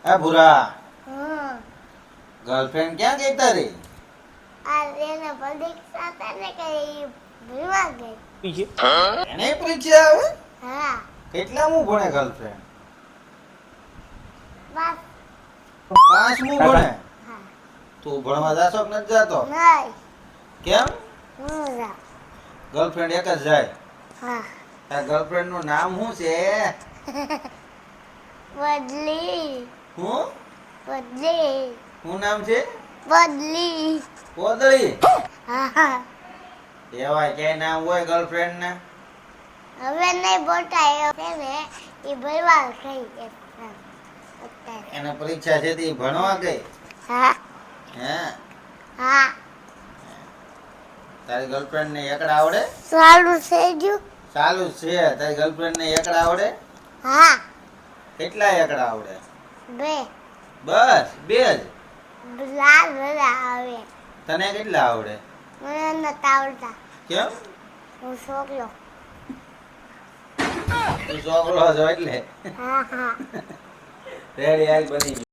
આ ભૂરા હમ ગર્લફ્રેન્ડ ક્યાં ગઈ તારી? આ એને પરીક્ષા તને કઈ ભણવા ગઈ. એને પરીક્ષા આવે? હા કેટલામું ભણે ગર્લફ્રેન્ડ? બસ 5મું ભણે. હા તું ભણવા જાશો કે નથી જાતો? નહીં કેમ? હું જા ગર્લફ્રેન્ડ એક જ જાય. હા તાર ગર્લફ્રેન્ડ નું નામ શું છે? બદલી હું બદલી શું નામ છે? બદલી કોદળી. હા એવા ક્યાંય નામ હોય ગર્લફ્રેન્ડ ને? હવે નહીં બોટાય છે ને એ ભણવા ગઈ અત્યારે. એને પરીક્ષા છે તે ભણવા ગઈ. હા હે હા તારી ગર્લફ્રેન્ડ ને એકડા આવડે? સારું થઈ ગયું. ચાલુ જ છે. તારી ગર્લફ્રેન્ડ ને એકડા આવડે? હા કેટલા એકડા આવડે? બે બસ બે જ. લાલ બધા આવે. તને કેટલા આવડે? મને નથી આવડતા. કેમ? હું છોકરો. તું છોકરો છો એટલે હા હા રેડી આઈ બની ગઈ.